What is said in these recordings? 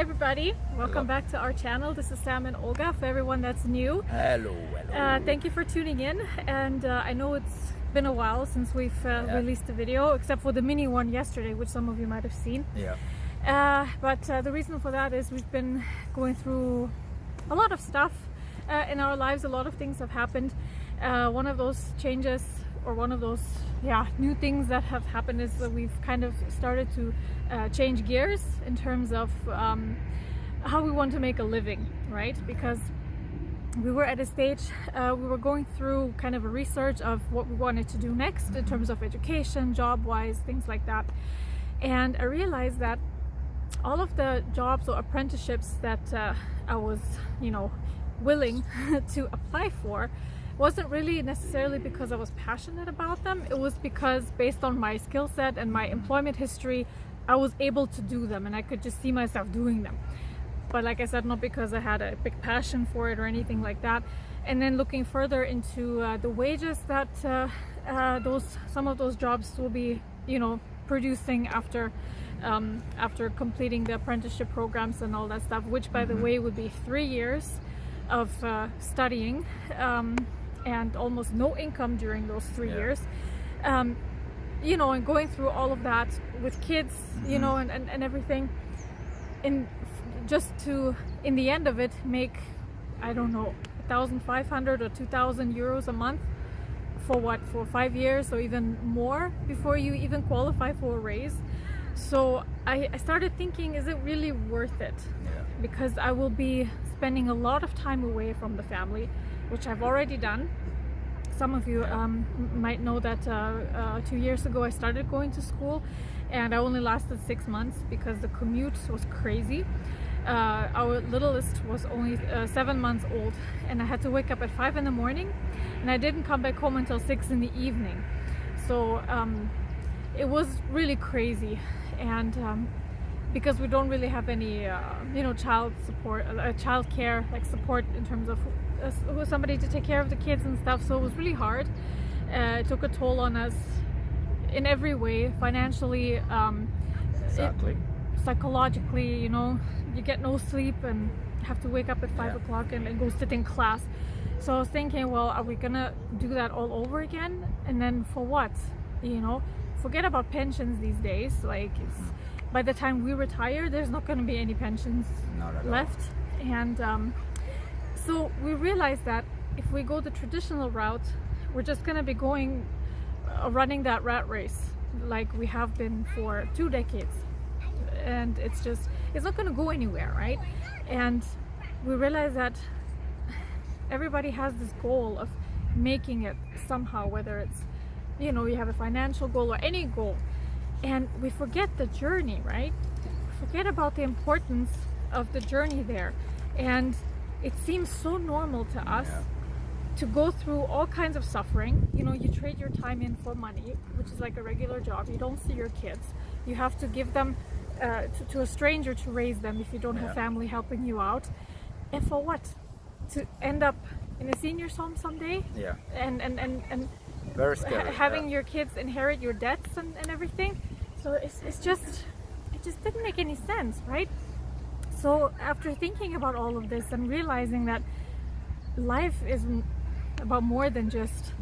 everybody, welcome back to our channel. This is Sam and Olga. For everyone that's new, hello. Thank you for tuning in. And I know it's been a while since we've released a video, except for the mini one yesterday, which some of you might have seen. But the reason for that is we've been going through a lot of stuff in our lives. A lot of things have happened. One of those changes, or one of those new things that have happened, is that we've kind of started to change gears in terms of how we want to make a living, right? Because we were at a stage, we were going through kind of a research of what we wanted to do next in terms of education, job-wise, things like that. And I realized that all of the jobs or apprenticeships that I was, willing to apply for wasn't really necessarily because I was passionate about them. It was because, based on my skill set and my employment history, I was able to do them and I could just see myself doing them. But like I said, not because I had a big passion for it or anything like that. And then looking further into the wages that some of those jobs will be, producing after completing the apprenticeship programs and all that stuff, which, by the way, would be 3 years of studying and almost no income during those 3 years. And going through all of that with kids, and everything, just to, in the end of it, make, I don't know, 1,500 or 2,000 euros a month for what, for 5 years or even more before you even qualify for a raise. So I started thinking, is it really worth it? Because I will be spending a lot of time away from the family, which I've already done. Some of you might know that 2 years ago I started going to school, and I only lasted 6 months because the commute was crazy. Our littlest was only 7 months old, and I had to wake up at 5 in the morning, and I didn't come back home until 6 in the evening. So it was really crazy. And because we don't really have any child support, child care, like support in terms of somebody to take care of the kids and stuff, so it was really hard. It took a toll on us in every way, financially, psychologically. You get no sleep and have to wake up at 5 o'clock and go sit in class. So I was thinking, well, are we gonna do that all over again? And then for what? Forget about pensions these days. Like, by the time we retire, there's not going to be any pensions left. And so we realized that if we go the traditional route, we're just going to be running that rat race like we have been for 2 decades, and it's not going to go anywhere, right? And we realized that everybody has this goal of making it somehow, whether it's you have a financial goal or any goal, and we forget the journey, right? Forget about the importance of the journey there. And it seems so normal to us to go through all kinds of suffering. You trade your time in for money, which is like a regular job. You don't see your kids. You have to give them to a stranger to raise them if you don't have family helping you out. And for what? To end up in a senior's home someday? And very scary. Having your kids inherit your debts and everything. So it just didn't make any sense, right? So after thinking about all of this and realizing that life isn't about more than just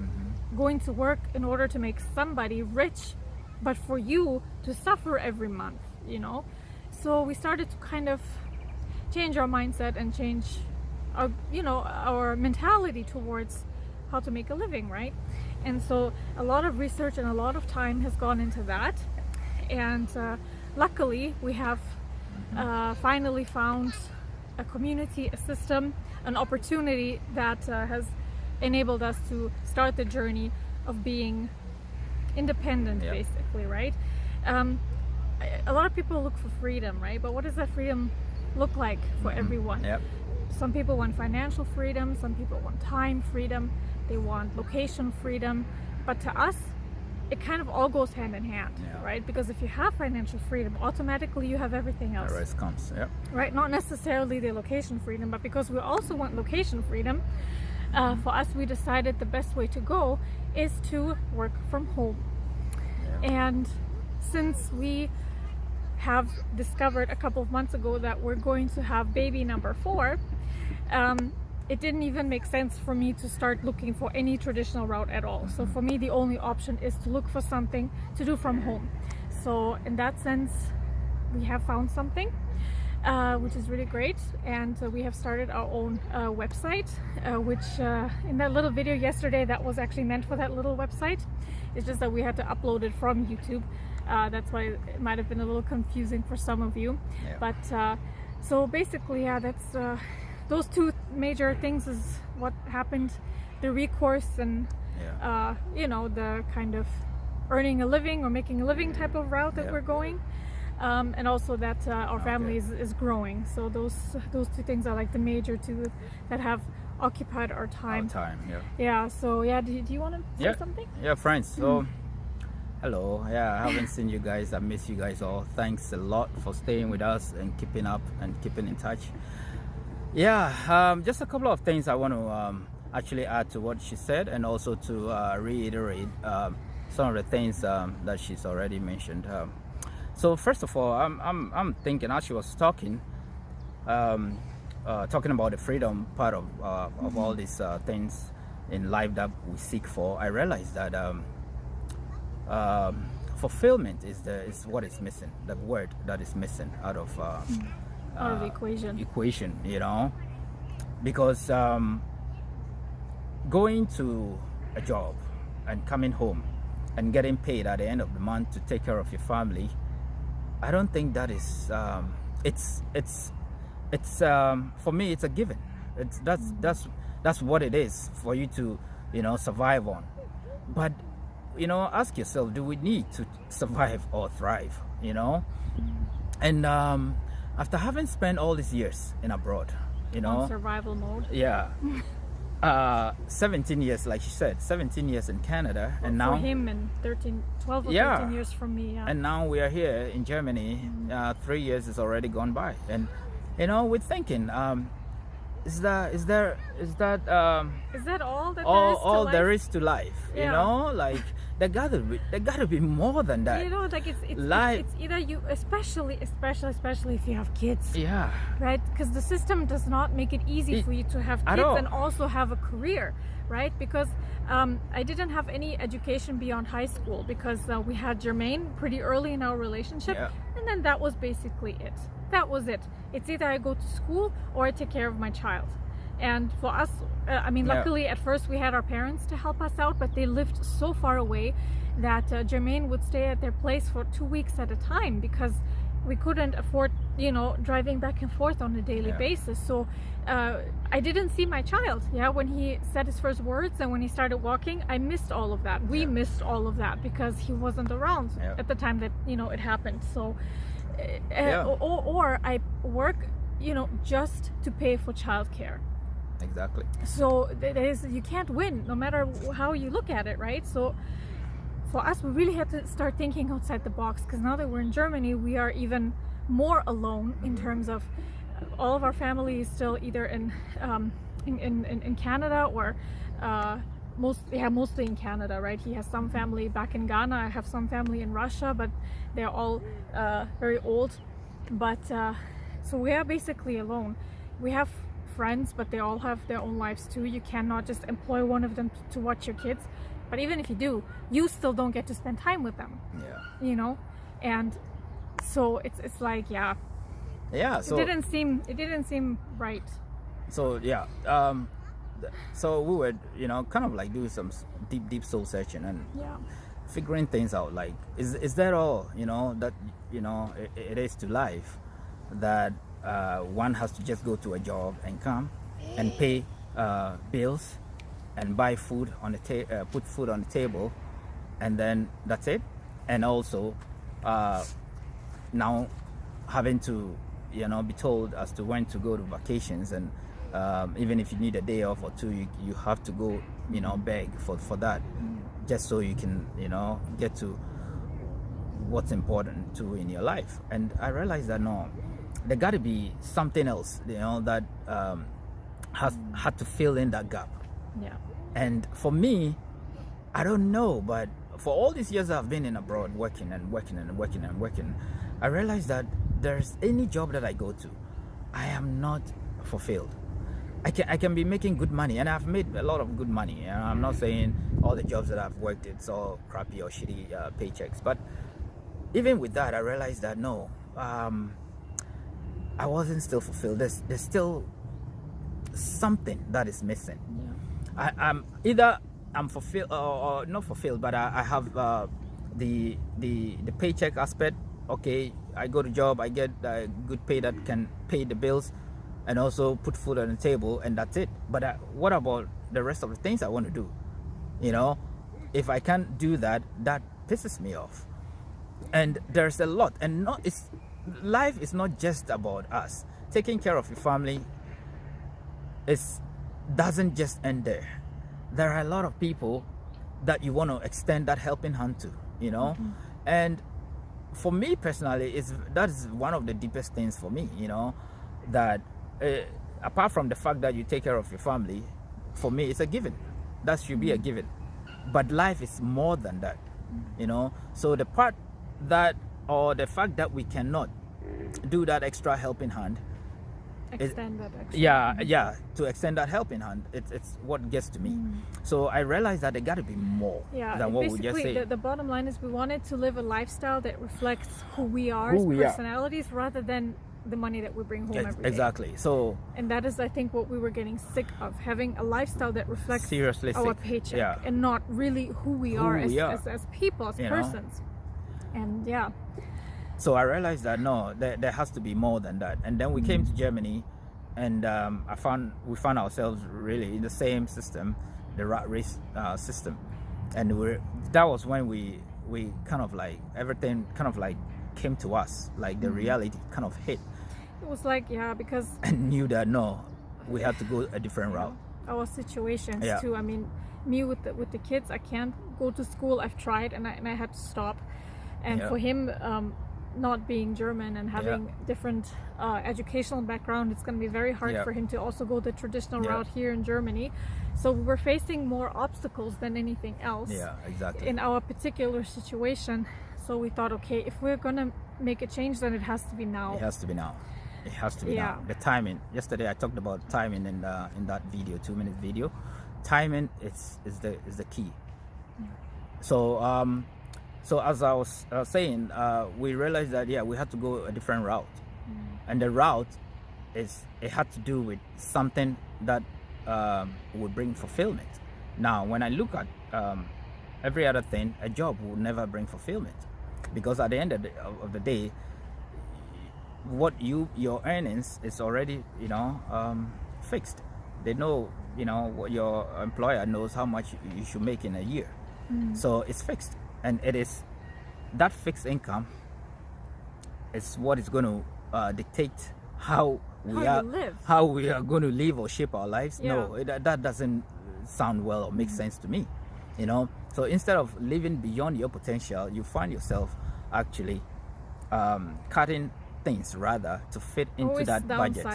going to work in order to make somebody rich, but for you to suffer every month, So we started to kind of change our mindset and change our mentality towards how to make a living, right? And so a lot of research and a lot of time has gone into that. And luckily we have finally found a community, a system, an opportunity that has enabled us to start the journey of being independent, basically, right? A lot of people look for freedom, right? But what does that freedom look like for everyone? Some people want financial freedom, some people want time freedom, they want location freedom, but to us it kind of all goes hand in hand, right? Because if you have financial freedom, automatically you have everything else. The rest comes, right? Not necessarily the location freedom, but because we also want location freedom, for us we decided the best way to go is to work from home. And since we have discovered a couple of months ago that we're going to have baby number 4, it didn't even make sense for me to start looking for any traditional route at all. So for me, the only option is to look for something to do from home. So in that sense, we have found something, which is really great. And we have started our own website, which in that little video yesterday, that was actually meant for that little website. It's just that we had to upload it from YouTube. That's why it might have been a little confusing for some of you. Yeah. But so basically, yeah, that's those 2 major things is what happened. The recourse and you know, the kind of earning a living or making a living type of route that we're going, and also that our family is growing. So those 2 things are like the major 2 that have occupied our time. Yeah. So yeah, do you want to say something? Yeah, friends. So hello. Yeah, I haven't seen you guys. I miss you guys all. Thanks a lot for staying with us and keeping up and keeping in touch. Yeah, just a couple of things I want to actually add to what she said, and also to reiterate some of the things that she's already mentioned. So first of all, I'm thinking, as she was talking about the freedom part of all these things in life that we seek for, I realized that fulfillment is what is missing. The word that is missing out of the equation, you know, because going to a job and coming home and getting paid at the end of the month to take care of your family, I don't think that is it's for me, it's a given. That's what it is for you to, you know, survive on. But, you know, ask yourself, do we need to survive or thrive, you know? And after having spent all these years in abroad, you know, on survival mode. Yeah. 17 years, like she said, 17 years in Canada, and now for him, and 12 or 13 years from me. Yeah. And now we are here in Germany. 3 years is already gone by, and you know, we're thinking, is that all there is to life? Yeah. You know, like there gotta be more than that. You know, like it's either you, especially if you have kids. Yeah. Right, because the system does not make it easy for you to have kids and also have a career, right? Because I didn't have any education beyond high school, because we had Jermaine pretty early in our relationship, and then that was basically it. That was it. It's either I go to school or I take care of my child. And for us, I mean, luckily at first we had our parents to help us out, but they lived so far away that Jermaine would stay at their place for 2 weeks at a time, because we couldn't afford, you know, driving back and forth on a daily basis. So I didn't see my child. When he said his first words and when he started walking, I missed all of that. We missed all of that because he wasn't around at the time that, you know, it happened. So or I work, you know, just to pay for childcare. Exactly. So you can't win, no matter how you look at it, right? So for us, we really had to start thinking outside the box, because now that we're in Germany, we are even more alone in terms of all of our family is still either in Canada or mostly in Canada, right? He has some family back in Ghana. I have some family in Russia, but they're all very old. But so we are basically alone. We have friends, but they all have their own lives too. You cannot just employ one of them to watch your kids. But even if you do, you still don't get to spend time with them. You know, and so it's like so it didn't seem right. So so we would, you know, kind of like do some deep soul searching and figuring things out. Like, is that all, you know, that, you know, it is to life, that one has to just go to a job and come and pay bills and buy food on the put food on the table, and then that's it. And also now having to, you know, be told as to when to go to vacations, and even if you need a day off or two, you have to go, you know, beg for that, just so you can, you know, get to what's important to in your life. And I realized that no, there got to be something else, you know, that has had to fill in that gap. And for me, I don't know, but for all these years I've been in abroad, working, I realized that there's any job that I go to, I am not fulfilled. I can be making good money, and I've made a lot of good money. I'm not saying all the jobs that I've worked, it's all crappy or shitty paychecks. But even with that, I realized that no, I wasn't still fulfilled. There's still something that is missing. I'm either I'm fulfilled or not fulfilled, but I have the paycheck aspect. Okay, I go to job, I get a good pay that can pay the bills and also put food on the table, and that's it. But what about the rest of the things I want to do? If I can't do that, that pisses me off. And there's a lot, and life is not just about us. Taking care of your family doesn't just end there. There are a lot of people that you want to extend that helping hand to, and for me personally, that is one of the deepest things for me, that apart from the fact that you take care of your family, for me it's a given. That should be a given. But life is more than that, so the part that, or the fact that we cannot do that extra helping hand, to extend that helping hand, it's what gets to me. So I realized that there got to be more than what we just say. The bottom line is we wanted to live a lifestyle that reflects who we are as personalities, rather than the money that we bring home every day. Exactly. So, and that is, I think, what we were getting sick of, having a lifestyle that reflects our paycheck and not really who we are as people, as persons. And so I realized that no, there has to be more than that. And then we came to Germany, and we found ourselves really in the same system, the rat race system. And that was when we kind of like, everything kind of like came to us, like the reality kind of hit. It was like, because I knew that no, we had to go a different route. Our situations too. I mean, me with the kids, I can't go to school. I've tried, and I had to stop. And for him, not being German and having different educational background, it's going to be very hard for him to also go the traditional route here in Germany. So we're facing more obstacles than anything else in our particular situation. So we thought, okay, if we're going to make a change, then it has to be now. It has to be now. The timing. Yesterday I talked about timing in that video, 2-minute video. Timing is the key. So as I was saying, we realized that we had to go a different route, and the route it had to do with something that would bring fulfillment. Now, when I look at every other thing, a job would never bring fulfillment, because at the end of the day, what your earnings is already fixed. They know what your employer knows how much you should make in a year, so it's fixed. And it is that fixed income is what is going to dictate how we are going to live or shape our lives. No, that doesn't sound well or make sense to me. So instead of living beyond your potential, you find yourself actually cutting things rather to fit into that budget.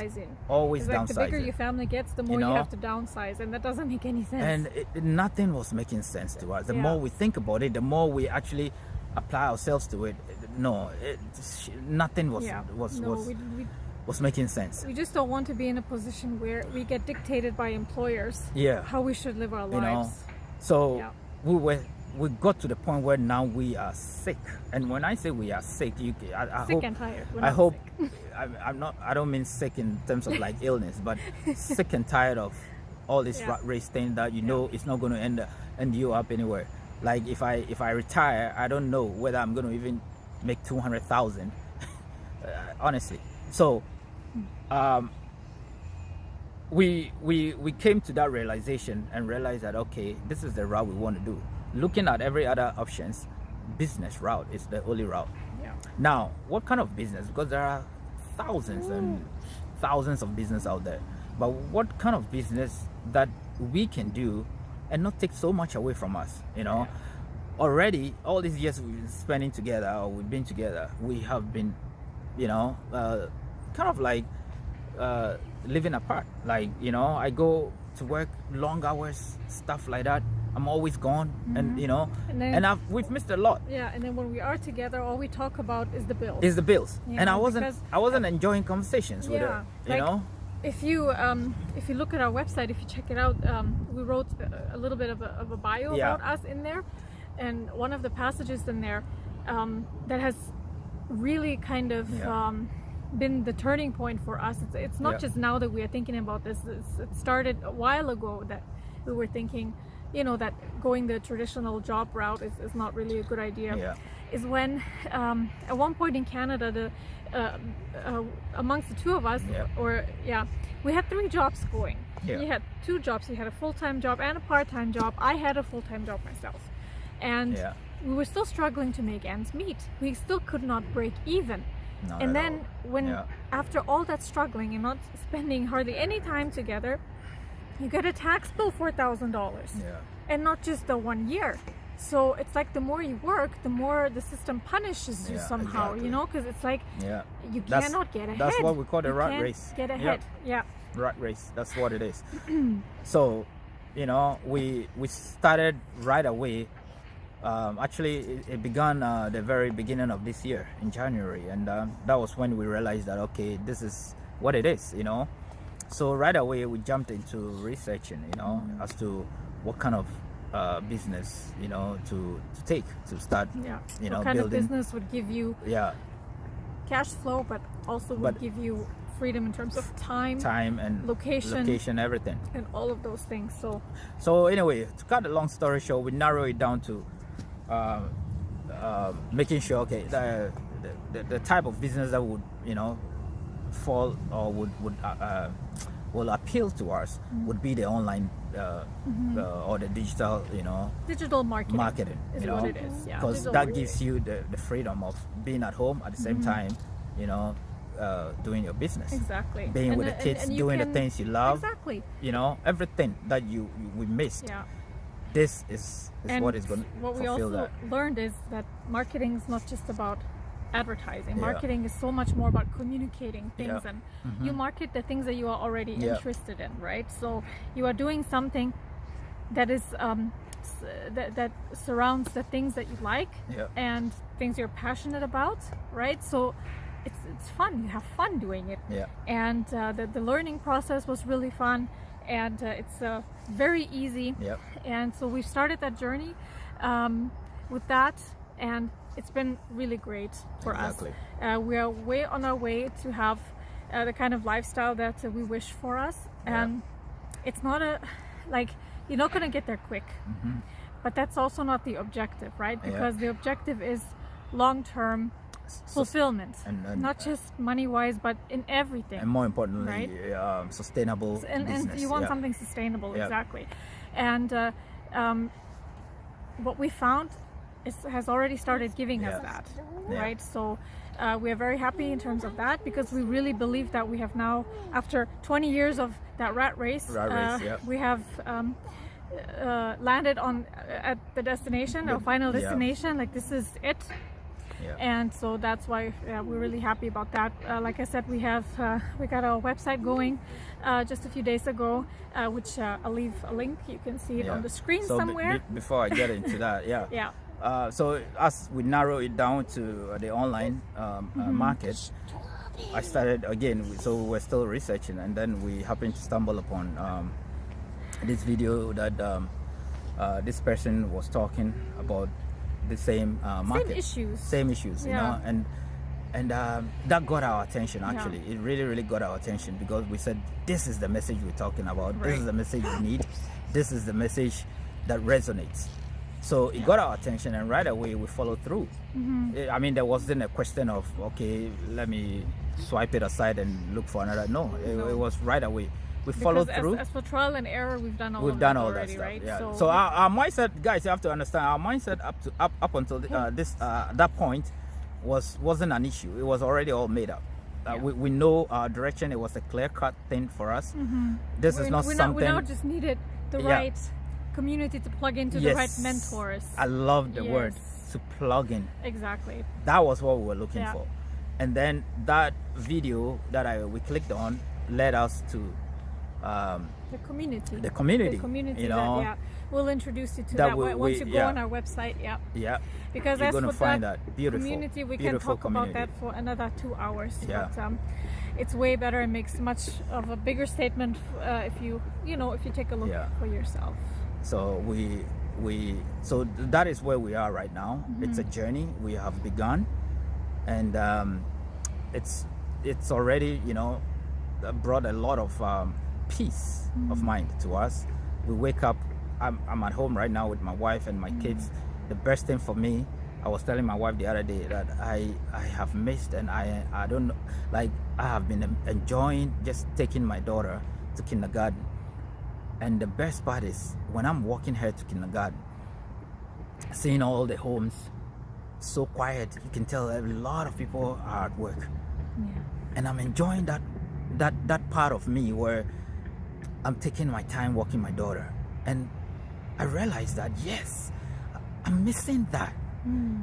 Always downsizing. The bigger your family gets, the more you have to downsize, and that doesn't make any sense. And nothing was making sense to us. The more we think about it, the more we actually apply ourselves to it. No, nothing was making sense. We just don't want to be in a position where we get dictated by employers how we should live our lives. So we got to the point where now we are sick. And when I say we are sick, I sick and tired. I don't mean sick in terms of like illness, but sick and tired of all this rat race thing that it's not going to end you up anywhere. Like if I retire, I don't know whether I'm going to even make 200,000 honestly. So we came to that realization and realized that okay, this is the route we want to do. Looking at every other options, business route is the only route. Now, what kind of business? Because there are thousands and thousands of business out there. But what kind of business that we can do and not take so much away from us? Already all these years we've been spending together, or we've been together, we have been, kind of like living apart. Like, I go to work long hours, stuff like that. I'm always gone, and you know, And then, we've missed a lot. yeah, and then when we are together, all we talk about is the bills. Is the bills, You and know, I wasn't enjoying conversations with her. You like, know, if you look at our website, if you check it out, we wrote a little bit of a bio about us in there, and one of the passages in there that has really kind of been the turning point for us. It's not just now that we are thinking about this. It started a while ago that we were thinking, you know, that going the traditional job route is not really a good idea. Is when at one point in Canada, amongst the two of us, we had 3 jobs going. You had 2 jobs. You had a full-time job and a part-time job. I had a full-time job myself, and we were still struggling to make ends meet. We still could not break even. And then when after all that struggling and not spending hardly any time together, you get a tax bill for $1,000, and not just the 1 year. So it's like the more you work, the more the system punishes you somehow. You know, because it's like you cannot get ahead. That's what we call the rat race. Get ahead. Rat race. That's what it is. So, you know, we started right away. Actually, it began the very beginning of this year in January, and that was when we realized that, okay, this is what it is, you know. So right away we jumped into researching, you know, as to what kind of business, you know, to take to start, you know, what kind building. of business would give you cash flow, but also would give you freedom in terms of time and location, everything, and all of those things. So anyway, to cut the long story short, we narrow it down to making sure, okay, the type of business that would, you know, fall or will appeal to us would be the online or the digital, you know, digital marketing is you know, what it is, because that gives you the freedom of being at home at the same time, you know, doing your business, being with the kids, doing the things you love, you know, everything that we missed. This is what is going to fulfill that. What we also learned is that marketing is not just about advertising. Marketing is so much more about communicating things, and you market the things that you are already interested in, right? So you are doing something that is that surrounds the things that you like and things you're passionate about, right? So it's fun. You have fun doing it, and the learning process was really fun, and it's very easy. And so we've started that journey with that, and it's been really great for us. We are way on our way to have the kind of lifestyle that we wish for us, and it's not you're not going to get there quick, but that's also not the objective, right? Because the objective is long-term fulfillment, and not just money-wise, but in everything, and more importantly, sustainable business. And you want something sustainable, exactly. And what we found has already started giving us that, right? So we are very happy in terms of that, because we really believe that we have now, after 20 years of that rat race, we have landed at the destination, our final destination. Like, this is it. And so that's why we're really happy about that. Like I said, we got our website going just a few days ago, which I'll leave a link. You can see it on the screen somewhere. Before I get into that, so as we narrow it down to the online market, I started again. So we were still researching, and then we happened to stumble upon this video that this person was talking about the same market, same issues, you know, and that got our attention. Actually, it really got our attention, because we said, this is the message we're talking about. This is the message we need. This is the message that resonates. So it got our attention, and right away we followed through. I mean, there wasn't a question of, okay, let me swipe it aside and look for another. No, it was right away. We followed through. As for trial and error, we've done all that stuff, right? So our mindset, guys, you have to understand, our mindset up until that point wasn't an issue. It was already all made up. We know our direction. It was a clear-cut thing for us. This is not something. We now just needed the right community to plug into, the right mentors. I love the word, to plug in. Exactly. That was what we were looking for. And then that video that we clicked on led us to the community, you know, we'll introduce you to that, once you go on our website. Yeah, because you're as gonna for find that beautiful community, we can beautiful talk community. about that for another 2 hours. Yeah. But it's way better and makes much of a bigger statement if you take a look for yourself. So so that is where we are right now. It's a journey we have begun, and it's already brought a lot of peace of mind to us. We wake up, I'm at home right now with my wife and my kids. The best thing for me, I was telling my wife the other day that I have missed, and I don't know, like I have been enjoying just taking my daughter to kindergarten. And the best part is when I'm walking her to kindergarten, seeing all the homes so quiet, you can tell a lot of people are at work. And I'm enjoying that part of me where I'm taking my time walking my daughter, and I realized that yes, I'm missing that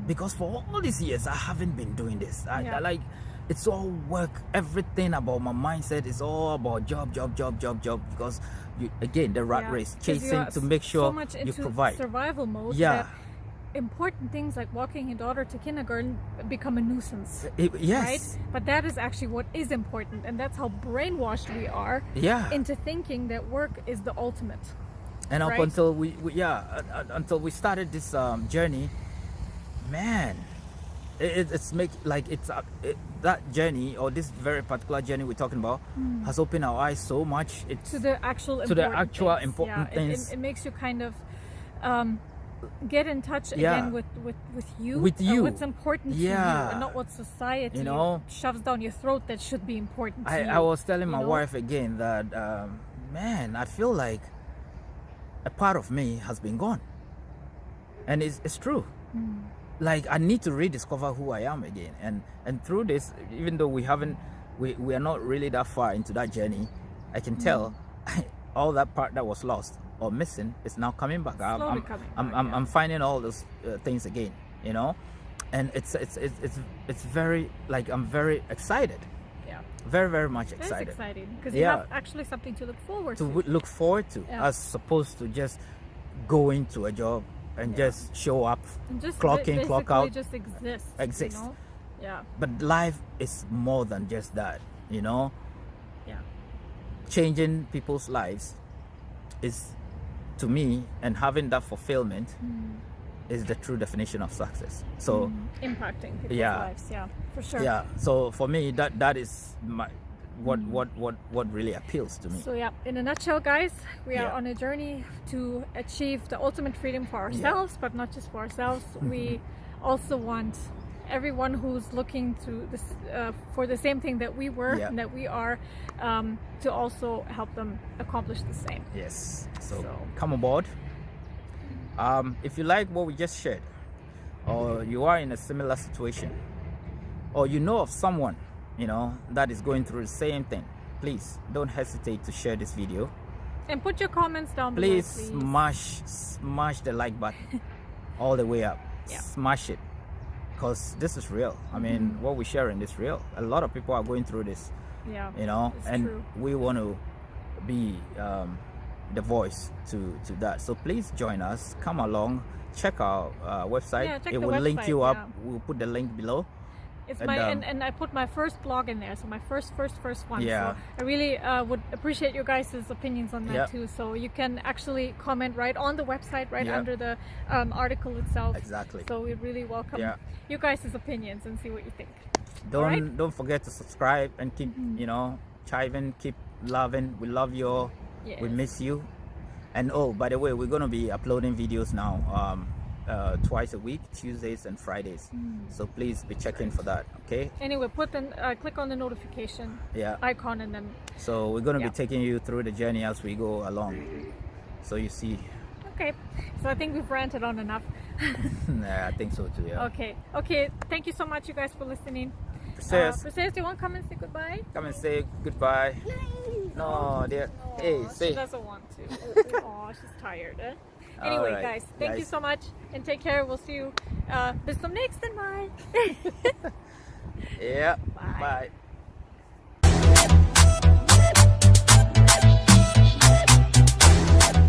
because for all these years I haven't been doing this. I like, it's all work. Everything about my mindset is all about job because the rat race, chasing to make sure so much you into provide. Survival mode. That important things like walking your daughter to kindergarten become a nuisance. Yes. Right? But that is actually what is important, and that's how brainwashed we are into thinking that work is the ultimate. And up until until we started this journey, man, it's that journey, or this very particular journey we're talking about, has opened our eyes so much. To the actual important things. It makes you kind of get in touch again with you, what's important to you, and not what society shoves down your throat that should be important to you. I was telling my wife again that man, I feel like a part of me has been gone, and it's true. Like I need to rediscover who I am again, and through this, even though we are not really that far into that journey, I can tell all that part that was lost or missing is now coming back. I'm finding all those things again, and it's very, like, I'm very excited. Very, very much excited. It's exciting because you have actually something to look forward to. Look forward to, as opposed to just going to a job and just show up, and just clock in, clock out, just exist. But life is more than just that, Changing people's lives is, to me, and having that fulfillment is the true definition of success. So impacting people's lives, for sure. So for me, that is what really appeals to me. So in a nutshell, guys, we are on a journey to achieve the ultimate freedom for ourselves, but not just for ourselves. We also want everyone who's looking to this for the same thing that we were and that we are, to also help them accomplish the same. Yes. So come aboard. If you like what we just shared, or you are in a similar situation, or you know of someone that is going through the same thing, please don't hesitate to share this video and put your comments down below. Please smash the like button all the way up. Smash it, because this is real. I mean, what we're sharing is real. A lot of people are going through this, and true. We want to be the voice to that. So please join us, come along, check our website. It will link you up. We'll put the link below. It's and I put my first blog in there, so my first one. So I really would appreciate your guys' opinions on that too. So you can actually comment right on the website, right under the article itself. Exactly. So we really welcome you guys' opinions and see what you think. Don't forget to subscribe and keep chiving, keep loving. We love you all. Yes. We miss you. And by the way, we're gonna be uploading videos now. Twice a week, Tuesdays and Fridays. So please be checking for that. Okay. Anyway, click on the notification icon, and then. So we're gonna be taking you through the journey as we go along. So you see. Okay. So I think we've ranted on enough. I think so too. Yeah. Okay. Thank you so much, you guys, for listening. Princess, do you want to come and say goodbye? Come and say goodbye. No, dear. Hey, say. She doesn't want to. Oh, she's tired. Anyway, guys, thank you so much, and take care. We'll see you bis zum nächsten Mal. Bye. Bye.